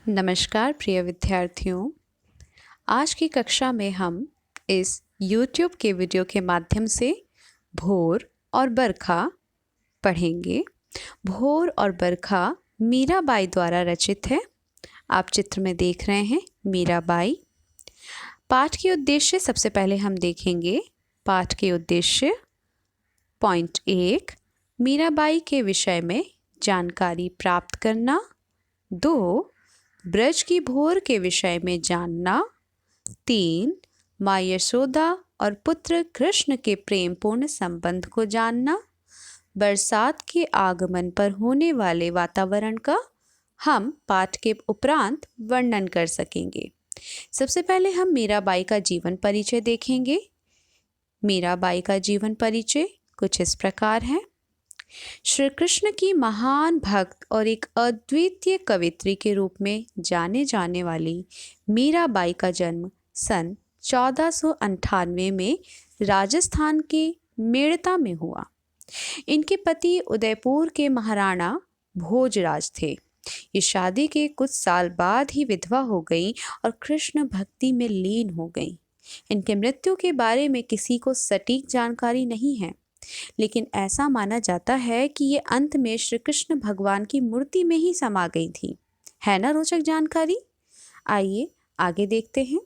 नमस्कार प्रिय विद्यार्थियों। आज की कक्षा में हम इस YouTube के वीडियो के माध्यम से भोर और बरखा पढ़ेंगे। भोर और बरखा मीराबाई द्वारा रचित है। आप चित्र में देख रहे हैं मीराबाई। पाठ के उद्देश्य सबसे पहले हम देखेंगे। पाठ के उद्देश्य पॉइंट 1, मीराबाई के विषय में जानकारी प्राप्त करना। 2, ब्रज की भोर के विषय में जानना। 3, माँ यशोदा और पुत्र कृष्ण के प्रेमपूर्ण संबंध को जानना। बरसात के आगमन पर होने वाले वातावरण का हम पाठ के उपरांत वर्णन कर सकेंगे। सबसे पहले हम मीराबाई का जीवन परिचय देखेंगे। मीराबाई का जीवन परिचय कुछ इस प्रकार है। श्री कृष्ण की महान भक्त और एक अद्वितीय कवित्री के रूप में जाने जाने वाली मीराबाई का जन्म सन 1498 में राजस्थान के मेड़ता में हुआ। इनके पति उदयपुर के महाराणा भोजराज थे। ये शादी के कुछ साल बाद ही विधवा हो गई और कृष्ण भक्ति में लीन हो गई। इनके मृत्यु के बारे में किसी को सटीक जानकारी नहीं है, लेकिन ऐसा माना जाता है कि ये अंत में श्री कृष्ण भगवान की मूर्ति में ही समा गई थी। है ना रोचक जानकारी? आइए आगे देखते हैं।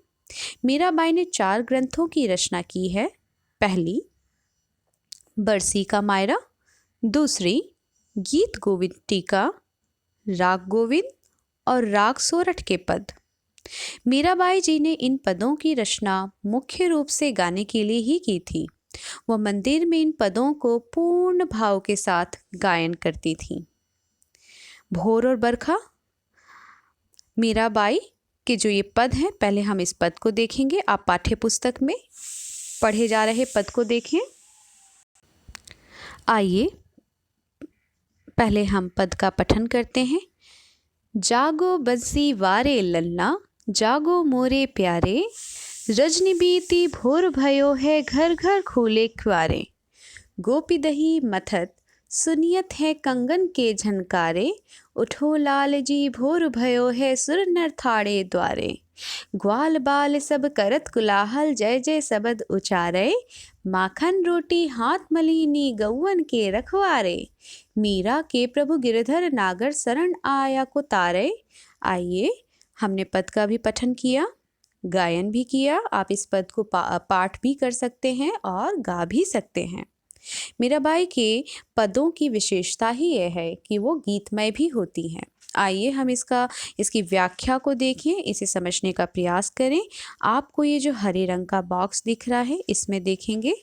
मीराबाई ने 4 ग्रंथों की रचना की है। पहली, बरसी का मायरा। दूसरी, गीत गोविंद टीका, राग गोविंद और राग सोरठ के पद। मीराबाई जी ने इन पदों की रचना मुख्य रूप से गाने के लिए ही की थी। वह मंदिर में इन पदों को पूर्ण भाव के साथ गायन करती थी। भोर और बरखा, मीराबाई के जो ये पद हैं, पहले हम इस पद को देखेंगे। आप पाठ्य पुस्तक में पढ़े जा रहे पद को देखें। आइए पहले हम पद का पठन करते हैं। जागो बंसी वारे ललना, जागो मोरे प्यारे, रजनी बीती भोर भयो है, घर घर खोले क्वारे। गोपी दही मथत सुनियत है कंगन के झनकारे, उठो लाल जी भोर भयो है, सुर नर थाड़े द्वारे। ग्वाल बाल सब करत कुलाहल, जय जय सबद उचारे, माखन रोटी हाथ मलीनी गौवन के रखवारे। मीरा के प्रभु गिरधर नागर शरण आया को तारे। आइए, हमने पद का भी पठन किया, गायन भी किया। आप इस पद को पाठ भी कर सकते हैं और गा भी सकते हैं। मीराबाई के पदों की विशेषता ही यह है कि वो गीतमय भी होती हैं। आइए हम इसकी व्याख्या को देखें, इसे समझने का प्रयास करें। आपको ये जो हरे रंग का बॉक्स दिख रहा है, इसमें देखेंगे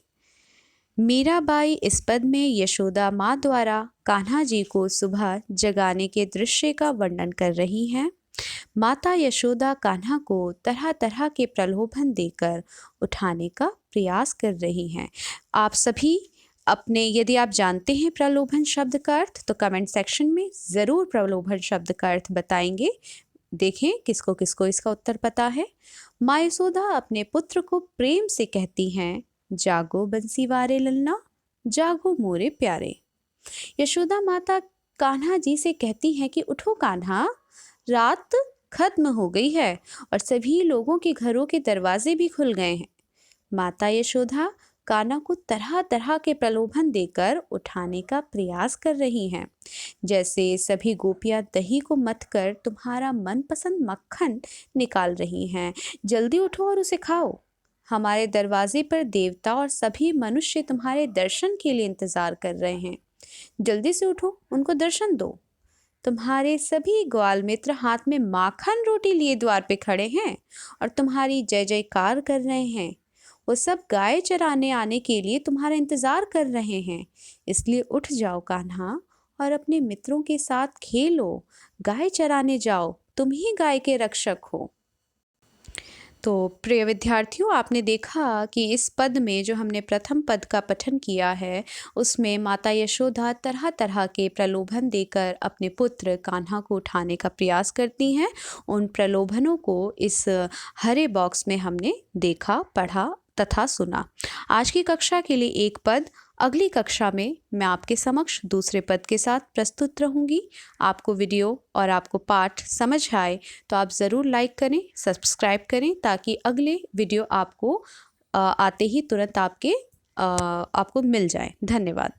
मीराबाई इस पद में यशोदा माँ द्वारा कान्हा जी को सुबह जगाने के दृश्य का वर्णन कर रही हैं। माता यशोदा कान्हा को तरह तरह के प्रलोभन देकर उठाने का प्रयास कर रही हैं। आप सभी अपने, यदि आप जानते हैं प्रलोभन शब्द का अर्थ, तो कमेंट सेक्शन में ज़रूर प्रलोभन शब्द का अर्थ बताएंगे। देखें किसको किसको इसका उत्तर पता है। माँ यशोदा अपने पुत्र को प्रेम से कहती हैं, जागो बंसी वारे ललना, जागो मोरे प्यारे। यशोदा माता कान्हा जी से कहती हैं कि उठो कान्हा, रात खत्म हो गई है और सभी लोगों के घरों के दरवाजे भी खुल गए हैं। माता यशोदा कान्हा को तरह तरह के प्रलोभन देकर उठाने का प्रयास कर रही हैं। जैसे सभी गोपियां दही को मथ कर तुम्हारा मनपसंद मक्खन निकाल रही हैं, जल्दी उठो और उसे खाओ। हमारे दरवाजे पर देवता और सभी मनुष्य तुम्हारे दर्शन के लिए इंतजार कर रहे हैं, जल्दी से उठो, उनको दर्शन दो। तुम्हारे सभी ग्वाल मित्र हाथ में माखन रोटी लिए द्वार पे खड़े हैं और तुम्हारी जय जयकार कर रहे हैं। वो सब गाय चराने आने के लिए तुम्हारा इंतजार कर रहे हैं। इसलिए उठ जाओ कान्हा और अपने मित्रों के साथ खेलो, गाय चराने जाओ, तुम ही गाय के रक्षक हो। तो प्रिय विद्यार्थियों, आपने देखा कि इस पद में जो हमने प्रथम पद का पठन किया है, उसमें माता यशोदा तरह तरह के प्रलोभन देकर अपने पुत्र कान्हा को उठाने का प्रयास करती हैं। उन प्रलोभनों को इस हरे बॉक्स में हमने देखा, पढ़ा तथा सुना। आज की कक्षा के लिए एक पद अगली कक्षा में मैं आपके समक्ष दूसरे पद के साथ प्रस्तुत रहूँगी। आपको वीडियो और आपको पाठ समझ आए तो आप ज़रूर लाइक करें, सब्सक्राइब करें, ताकि अगले वीडियो आपको आते ही तुरंत आपको मिल जाए। धन्यवाद।